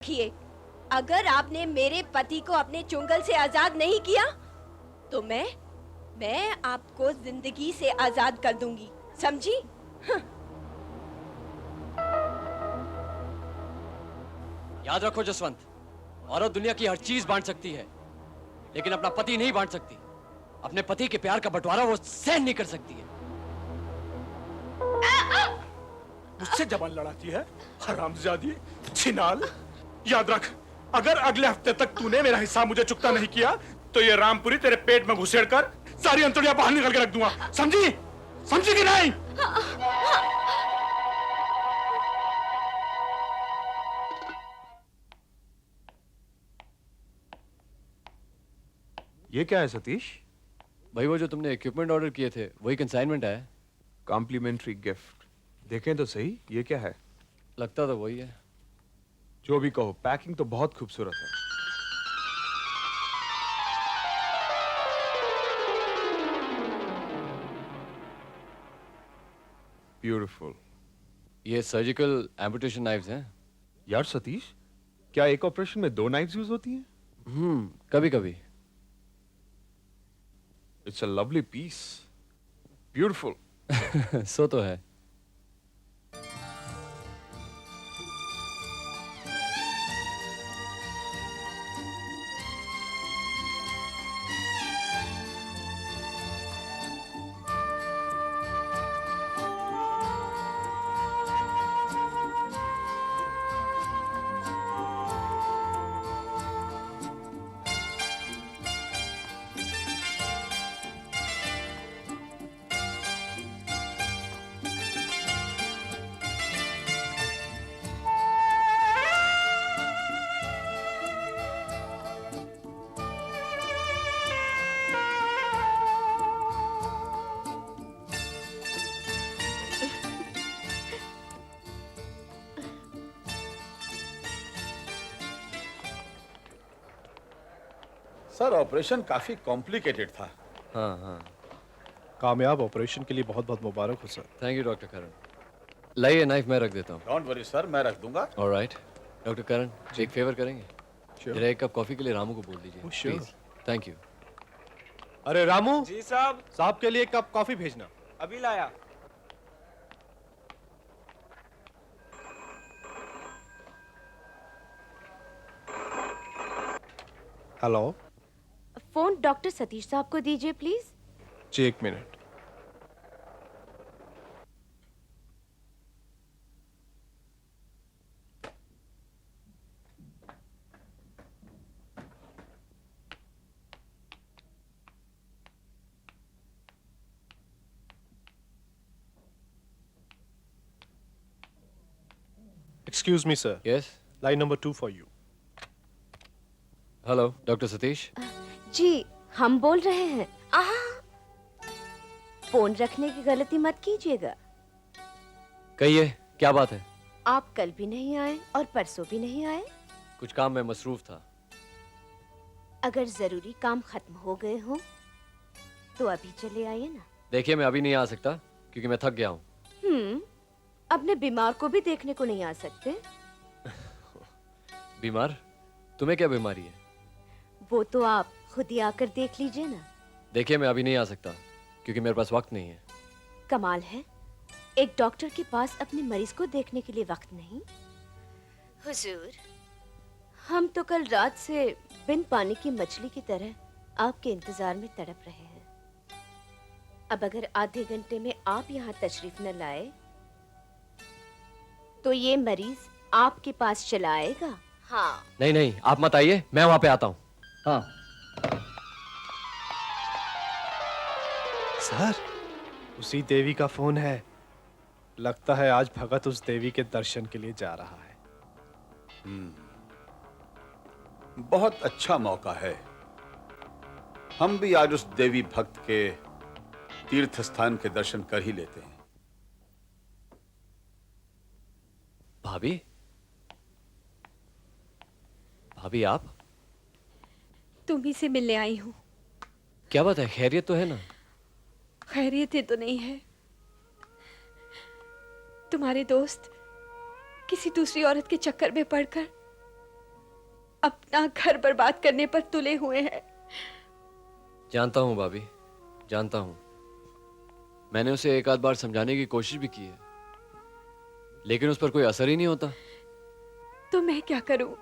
देखिए, अगर आपने मेरे पति को अपने चुंगल से आजाद नहीं किया तो मैं आपको जिंदगी से आजाद कर दूंगी, समझी? याद रखो जसवंत, औरत दुनिया की हर चीज बांट सकती है लेकिन अपना पति नहीं बांट सकती। अपने पति के प्यार का बंटवारा वो सहन नहीं कर सकती है। मुझसे जबान लड़ाती है, हरामजादी, छिनाल। याद रख, अगर अगले हफ्ते तक तूने मेरा हिस्सा मुझे चुकता नहीं किया तो ये रामपुरी तेरे पेट में घुसेड़ कर सारी अंतड़ियां बाहर निकल के रख दूंगा। समझी? समझी कि नहीं? ये क्या है सतीश? भाई वो जो तुमने इक्विपमेंट ऑर्डर किए थे वही कंसाइनमेंट है। Complimentary gift. देखें तो सही, ये क्या है? लगता तो वही है। जो भी कहो, पैकिंग तो बहुत खूबसूरत है। ब्यूटीफुल। ये सर्जिकल एम्पुटेशन नाइफ्स हैं। यार सतीश, क्या एक ऑपरेशन में 2 नाइफ्स यूज होती हैं? कभी कभी। It's a lovely piece, beautiful. सो तो है। सर, ऑपरेशन काफी कॉम्प्लिकेटेड था। हाँ। कामयाब ऑपरेशन के लिए बहुत बहुत मुबारक हो सर। थैंक यू डॉक्टर करण। लाइए नाइफ मैं रख देता हूँ। डोंट वरी सर, मैं रख दूंगा। ऑलराइट। डॉक्टर करण, एक फेवर करेंगे? जरा एक कप कॉफी के लिए रामू को बोल दीजिए। sure. प्लीज। Thank you. अरे रामू, जी साहब। साहब के लिए एक कप कॉफी भेजना। अभी लाया। हेलो फोन डॉक्टर सतीश साहब को दीजिए प्लीज। जी, 1 minute. Excuse me sir, yes. Line number 2 for you. Hello doctor Satish. जी, हम बोल रहे हैं। फोन रखने की गलती मत कीजिएगा। कहिए, क्या बात है? आप कल भी नहीं आए और परसों भी नहीं आए। कुछ काम में मसरूफ था। अगर जरूरी काम खत्म हो गए हो तो अभी चले आइए ना। देखिए, मैं अभी नहीं आ सकता क्योंकि मैं थक गया हूँ। अपने बीमार को भी देखने को नहीं आ सकते? बीमार? तुम्हें क्या बीमारी है? वो तो आप खुद ही आकर देख लीजिए ना। देखिए, मैं अभी नहीं आ सकता क्योंकि मेरे पास वक्त नहीं है। कमाल है, एक डॉक्टर के पास अपने मरीज को देखने के लिए वक्त नहीं। हुजूर, हम तो कल रात से बिन पानी की मछली की तरह आपके इंतजार में तड़प रहे हैं। अब अगर आधे घंटे में आप यहाँ तशरीफ न लाए तो ये मरीज आपके पास चला आएगा। हाँ। नहीं, आप मत आइए, मैं वहां पे आता हूँ। हाँ। सर, उसी देवी का फोन है। लगता है आज भगत उस देवी के दर्शन के लिए जा रहा है। बहुत अच्छा मौका है। हम भी आज उस देवी भक्त के तीर्थ स्थान के दर्शन कर ही लेते हैं। भाभी? भाभी आप? तुम्ही से मिलने आई हूँ। क्या बात है, खैरियत तो है ना? खैरियत ही तो नहीं है। तुम्हारे दोस्त किसी दूसरी औरत के चक्कर में पड़कर अपना घर बर्बाद करने पर तुले हुए हैं। जानता हूं भाभी, जानता हूं। मैंने उसे एक आध बार समझाने की कोशिश भी की है, लेकिन उस पर कोई असर ही नहीं होता। तो मैं क्या करूं?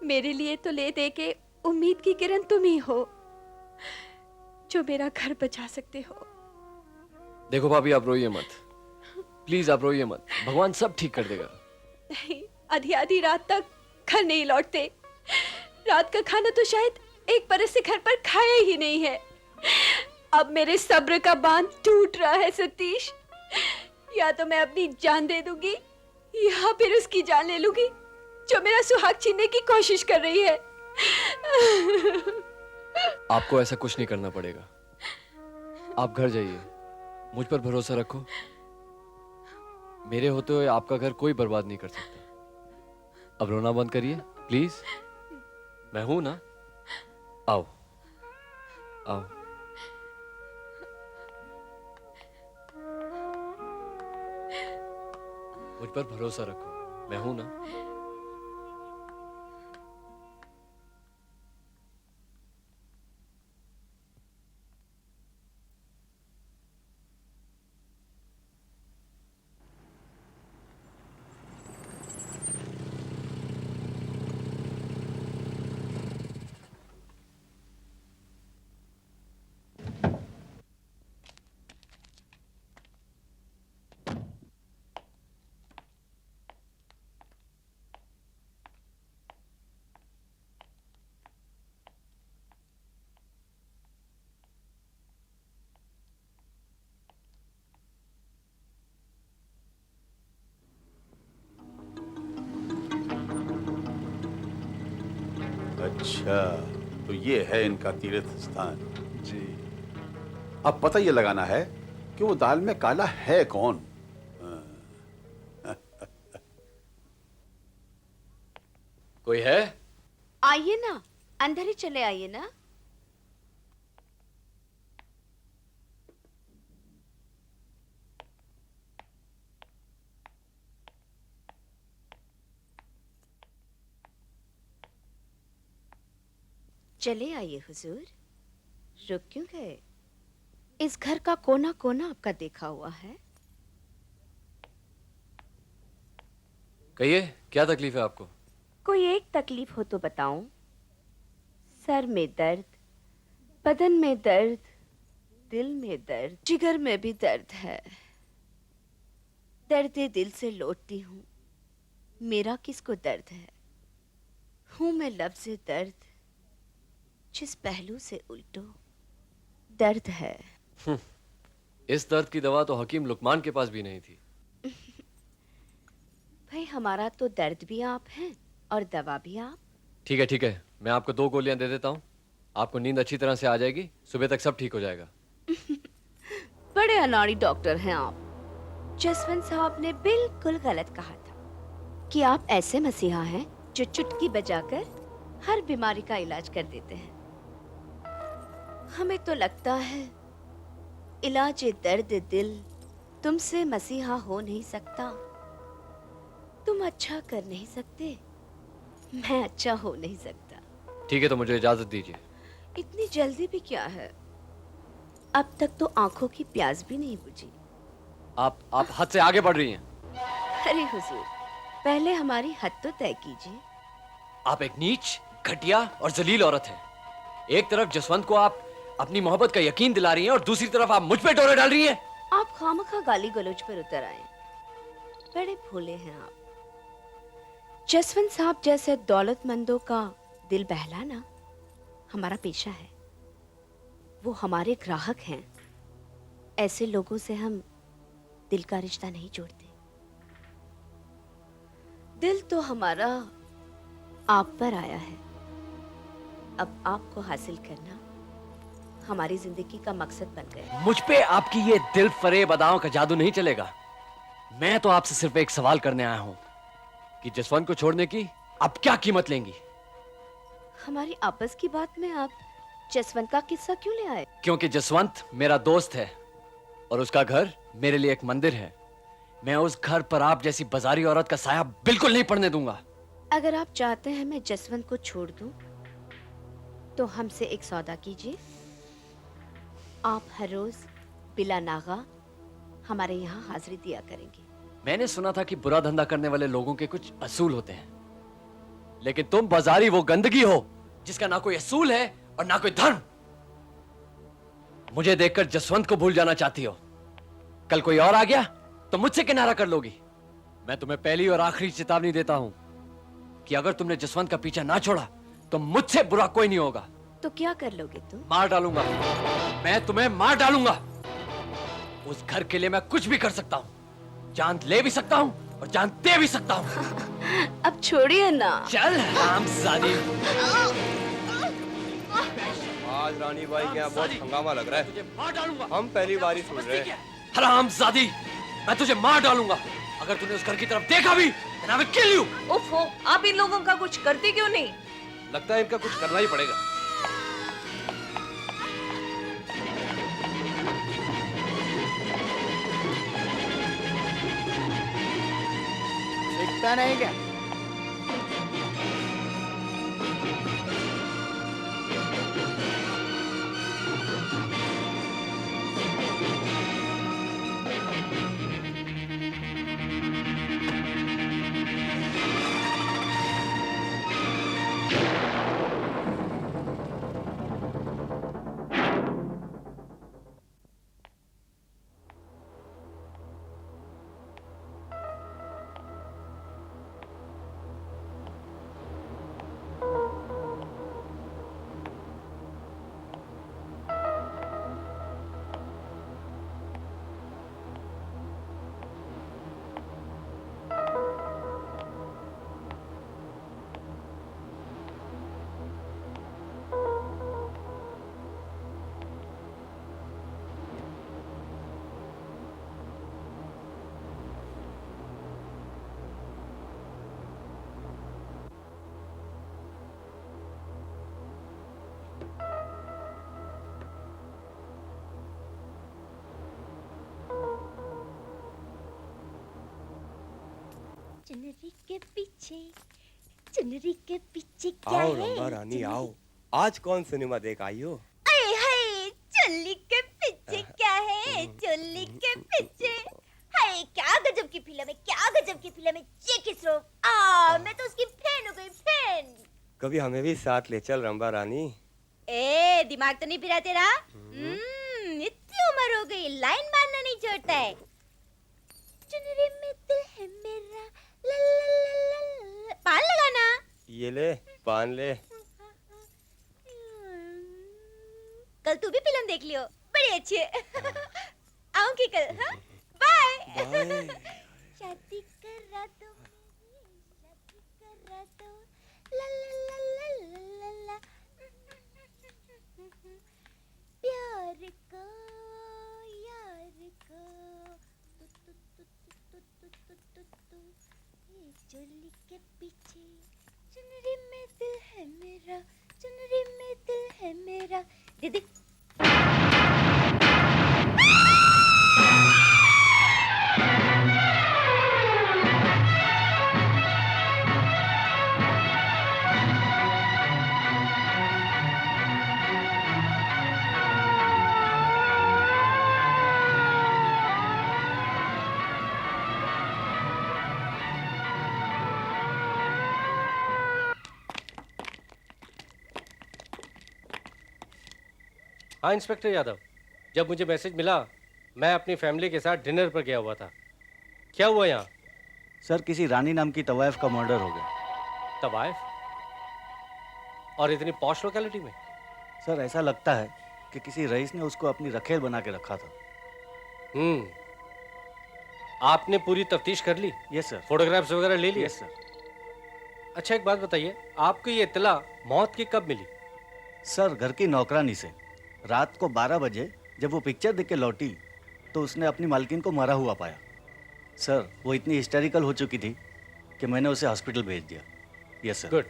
मेरे लिए तो ले दे के उम्मीद की किरण तुम ही हो, जो मेरा घर बचा सकते हो। देखो भाभी, आप रोइए मत, प्लीज आप रोइए मत, भगवान सब ठीक कर देगा। नहीं, आधी आधी रात तक घर नहीं लौटते। रात का खाना तो शायद एक बरस से घर पर खाया ही नहीं है। अब मेरे सब्र का बांध टूट रहा है सतीश। या तो मैं अपनी जान दे दूंगी या फिर उसकी जान ले लूंगी जो मेरा सुहाग छीनने की कोशिश कर रही है। आपको ऐसा कुछ नहीं करना पड़ेगा। आप घर जाइए, मुझ पर भरोसा रखो। मेरे होते हुए आपका घर कोई बर्बाद नहीं कर सकता। अब रोना बंद करिए प्लीज। मैं हूं ना, आओ आओ। मुझ पर भरोसा रखो, मैं हूं ना। अच्छा, तो ये है इनका तीर्थ स्थान। जी। अब पता ये लगाना है कि वो दाल में काला है कौन। कोई है? आइए ना, अंदर ही चले आइए ना। चले आइए हुजूर। रुक क्यों गए? इस घर का कोना कोना आपका देखा हुआ है। कहिए, क्या तकलीफ है आपको? कोई एक तकलीफ हो तो बताऊं। सर में दर्द, बदन में दर्द, दिल में दर्द, जिगर में भी दर्द है। दर्द दिल से लौटती हूं। मेरा किसको दर्द है? हूं मैं लफ्ज़ दर्द, जिस पहलू से उल्टो दर्द है। इस दर्द की दवा तो हकीम लुकमान के पास भी नहीं थी। भाई, हमारा तो दर्द भी आप हैं और दवा भी आप। ठीक है ठीक है, मैं आपको 2 गोलियां दे देता हूँ। आपको नींद अच्छी तरह से आ जाएगी, सुबह तक सब ठीक हो जाएगा। बड़े अनाड़ी डॉक्टर हैं आप। जसवंत साहब ने बिल्कुल गलत कहा था कि आप ऐसे मसीहा हैं जो चुटकी बजाकर हर बीमारी का इलाज कर देते हैं। हमें तो लगता है इलाज दर्द दिल तुमसे मसीहा हो नहीं सकता। तुम अच्छा कर नहीं सकते, मैं अच्छा हो नहीं सकता। ठीक है, तो मुझे इजाजत दीजिए। इतनी जल्दी भी क्या है? अब तक तो आंखों की प्यास भी नहीं बुझी। आप हद से आगे बढ़ रही हैं। अरे हुजूर, पहले हमारी हद तो तय कीजिए। आप एक नीच, घटिया और जलील औरत हैं। एक तरफ जसवंत को आप अपनी मोहब्बत का यकीन दिला रही हैं और दूसरी तरफ आप मुझ पे डोरे डाल रही हैं। आप खामखा गाली गलौज पर उतर आए। बड़े भोले हैं आप। जसवंत साहब जैसे दौलतमंदों का दिल बहलाना हमारा पेशा है। वो हमारे ग्राहक हैं। ऐसे लोगों से हम दिल का रिश्ता नहीं जोड़ते। दिल तो हमारा आप पर आया है। अब आपको हासिल करना हमारी जिंदगी का मकसद बन गया। मुझ पे आपकी ये दिल फरेब अदाओं का जादू नहीं चलेगा। मैं तो आपसे सिर्फ एक सवाल करने आया हूं कि जसवंत को छोड़ने की आप क्या कीमत लेंगी? हमारी आपस की बात में आप जसवंत का किस्सा क्यों ले आए? क्योंकि जसवंत मेरा दोस्त है और उसका घर मेरे लिए एक मंदिर है। मैं उस घर पर आप जैसी बाजारी औरत का साया बिल्कुल नहीं पड़ने दूंगा। अगर आप चाहते हैं मैं जसवंत को छोड़ दूं, तो हमसे एक सौदा कीजिए। आप हर रोज बिला नागा हमारे यहाँ हाजिरी दिया करेंगे। मैंने सुना था कि बुरा धंधा करने वाले लोगों के कुछ असूल होते हैं, लेकिन तुम बाजारी वो गंदगी हो जिसका ना कोई असूल है और ना कोई धर्म। मुझे देखकर जसवंत को भूल जाना चाहती हो। कल कोई और आ गया तो मुझसे किनारा कर लोगी। मैं तुम्हें पहली और आखिरी चेतावनी देता हूं कि अगर तुमने जसवंत का पीछा ना छोड़ा तो मुझसे बुरा कोई नहीं होगा। तो क्या कर लोगे तुम? मार डालूंगा, मैं तुम्हें मार डालूंगा। उस घर के लिए मैं कुछ भी कर सकता हूं, जान ले भी सकता हूं और जान दे भी सकता हूं। अब छोड़िए ना। चल हरामजादी। आज रानी बाई के यहाँ बहुत हंगामा लग रहा है। तुझे मार डालूंगा। हम पहली बार ही सुन रहे हैं। हरामजादी, मैं तुझे मार डालूंगा। अगर तूने उस घर की तरफ देखा भी, then I will kill you। ओफो, आप इन लोगों का कुछ करते क्यों नहीं? लगता है इनका कुछ करना ही पड़ेगा। दिखता नहीं क्या? चुनरी के पीछे, चुनरी के पीछे क्या आओ है? रंबा रानी आओ। आज कौन सिनेमा देख आई हो? अरे हाय, चुन्नी के पीछे क्या है? चुन्नी के पीछे हाय, क्या गजब की फिल्म है, क्या गजब की फिल्म है। जैकी श्रॉफ, मैं तो उसकी फैन हो गई, फैन। कभी हमें भी साथ ले चल रंबा रानी। ए, दिमाग तो नहीं फिरा तेरा? इतनी उम्र हो गई, लाइन मारना नहीं छोड़ता है। चुनरी में दिल है मेरा, ला ला ला ला ला। पान लगाना। ये ले, पान ले। कल तू भी फिल्म देख लियो, बड़ी अच्छी है। आऊंगी कल, हाँ? बाय। शादी करा दो, शादी करा दो, ला ला ला ला ला ला। प्यार को, यार को, ये चोली के पीछे, चुनरी में दिल है मेरा, चुनरी में दिल है मेरा। दीदी हाँ इंस्पेक्टर यादव, जब मुझे मैसेज मिला मैं अपनी फैमिली के साथ डिनर पर गया हुआ था। क्या हुआ यहाँ? सर, किसी रानी नाम की तवाइफ का मर्डर हो गया। तवाइफ? और इतनी पॉश लोकेलिटी में? सर, ऐसा लगता है कि किसी रईस ने उसको अपनी रखेल बना के रखा था। आपने पूरी तफ्तीश कर ली? Yes sir. फोटोग्राफ्स वगैरह ले लिए? Yes sir. अच्छा एक बात बताइए, आपको ये इत्तला मौत की कब मिली? सर, घर की नौकरानी से। रात को 12 बजे जब वो पिक्चर देख के लौटी तो उसने अपनी मालकिन को मरा हुआ पाया। सर, वो इतनी हिस्टेरिकल हो चुकी थी कि मैंने उसे हॉस्पिटल भेज दिया। Yes sir. गुड।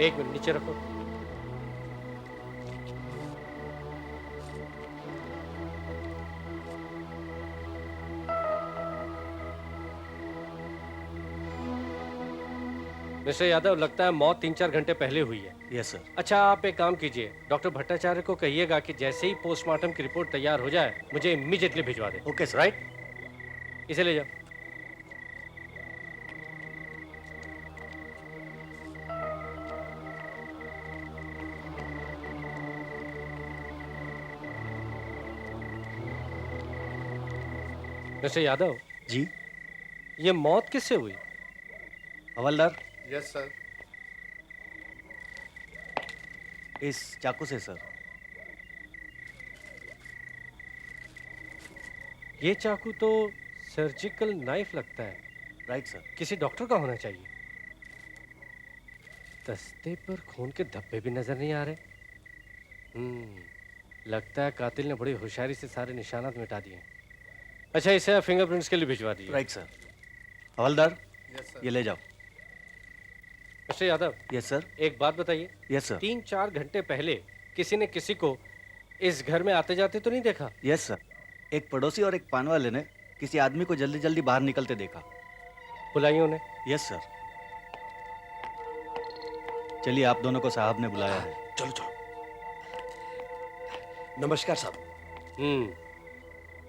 एक मिनट नीचे रखो। मिस्टर यादव, लगता है मौत 3-4 घंटे पहले हुई है। Yes sir. अच्छा, आप एक काम कीजिए, डॉक्टर भट्टाचार्य को कहिएगा कि जैसे ही पोस्टमार्टम की रिपोर्ट तैयार हो जाए मुझे इमीडिएटली भिजवा दे। Okay sir. राइट, इसे ले जाओ। मिस्टर यादव जी। ये मौत किससे हुई? हवलदार, यस सर। इस चाकू से सर। ये चाकू तो सर्जिकल नाइफ लगता है। Right sir. किसी डॉक्टर का होना चाहिए। दस्ते पर खून के धब्बे भी नजर नहीं आ रहे। लगता है कातिल ने बड़ी होशियारी से सारे निशानात मिटा दिए। अच्छा, इसे फिंगरप्रिंट्स के लिए भिजवा दीजिए। Right sir. हवलदार, यस सर। ये ले जाओ। Mister Yadav, yes sir. एक बात बताइए, यस सर। 3-4 घंटे पहले किसी ने किसी को इस घर में आते जाते तो नहीं देखा? Yes sir. एक पड़ोसी और एक पान वाले ने किसी आदमी को जल्दी जल्दी बाहर निकलते देखा। बुलाइए उन्हें। Yes sir. चलिए, आप दोनों को साहब ने बुलाया है। चलो चलो। नमस्कार साहब।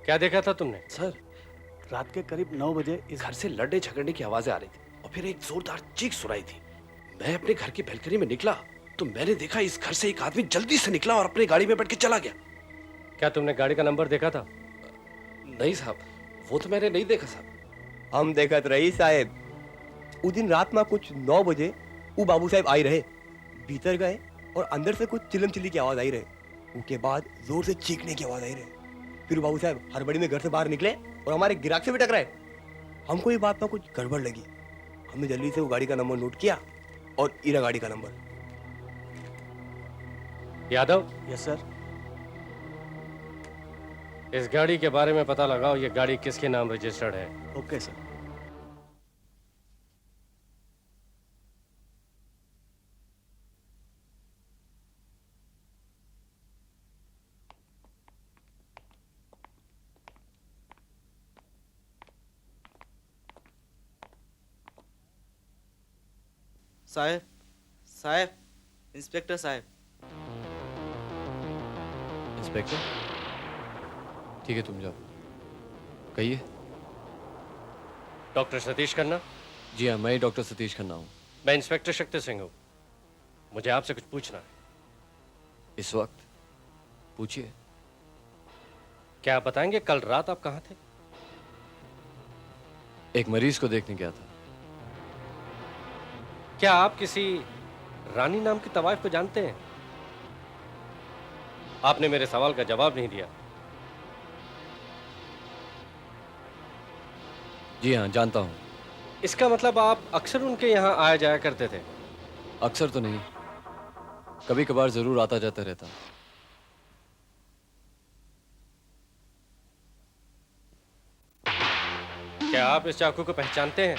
क्या देखा था तुमने? सर, रात के करीब 9 बजे इस घर से लड़ने झगड़ने की आवाजें आ रही थी और फिर एक जोरदार चीख सुनाई थी। मैं अपने घर की बैल्कनी में निकला तो मैंने देखा इस घर से एक आदमी जल्दी से निकला और अपनी गाड़ी में बैठ के चला गया। क्या तुमने गाड़ी का नंबर देखा था? नहीं साहब, वो तो मैंने नहीं देखा साहब। हम देखत रही साहेब। उस दिन रात में कुछ 9 बजे वो बाबू साहब आई रहे, भीतर गए और अंदर से कुछ चिल्लम चिल्ली की आवाज आई रहे। उसके बाद जोर से चीखने की आवाज आई रहे। फिर बाबू साहब हड़बड़ी में घर से बाहर निकले और हमारे गिराक से भी टकराए। हमको ये बात में कुछ गड़बड़ लगी। हमने जल्दी से वो गाड़ी का नंबर नोट किया और इरा गाड़ी का नंबर। यादव। Yes sir. इस गाड़ी के बारे में पता लगाओ, ये गाड़ी किसके नाम रजिस्टर्ड है। Okay sir. साहब, साहब, इंस्पेक्टर साहब। इंस्पेक्टर? ठीक है, तुम जाओ। कहिए। डॉक्टर सतीश खन्ना? जी हाँ, मैं ही डॉक्टर सतीश खन्ना हूँ। मैं इंस्पेक्टर शक्ति सिंह हूँ। मुझे आपसे कुछ पूछना है। इस वक्त? पूछिए। क्या आप बताएंगे कल रात आप कहाँ थे? एक मरीज को देखने गया था। क्या आप किसी रानी नाम की तवाइफ को जानते हैं? आपने मेरे सवाल का जवाब नहीं दिया। जी हाँ, जानता हूँ। इसका मतलब आप अक्सर उनके यहाँ आया जाया करते थे? अक्सर तो नहीं, कभी कभार जरूर आता जाता रहता। क्या आप इस चाकू को पहचानते हैं?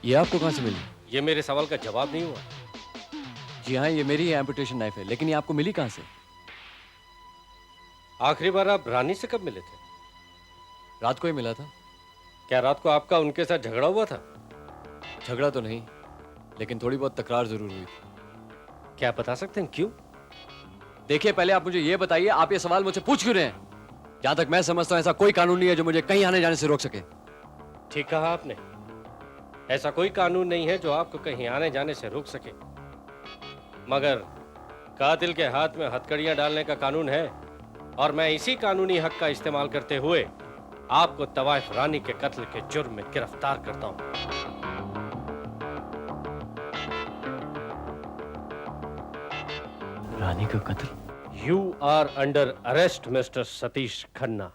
ये आपको कहाँ से मिली? ये मेरे सवाल का जवाब नहीं हुआ। जी हाँ, ये मेरी एम्पुटेशन नाइफ है, लेकिन ये आपको मिली कहाँ से? आखिरी बार आप रानी से कब मिले थे? रात को ही मिला था। क्या रात को आपका उनके साथ झगड़ा हुआ था? झगड़ा तो नहीं, लेकिन थोड़ी बहुत तकरार जरूर हुई थी। क्या आप बता सकते हैं क्यों? देखिए, पहले आप मुझे ये बताइए, आप ये सवाल मुझसे पूछ क्यों रहे हैं? जहां तक मैं समझता हूं, ऐसा कोई कानून नहीं है जो मुझे कहीं आने जाने से रोक सके। ठीक कहा आपने, ऐसा कोई कानून नहीं है जो आपको कहीं आने जाने से रोक सके। मगर कातिल के हाथ में हथकड़ियां डालने का कानून है, और मैं इसी कानूनी हक का इस्तेमाल करते हुए आपको तवाइफ रानी के कत्ल के जुर्म में गिरफ्तार करता हूं। रानी का कत्ल? You are under arrest, Mr. Satish Khanna.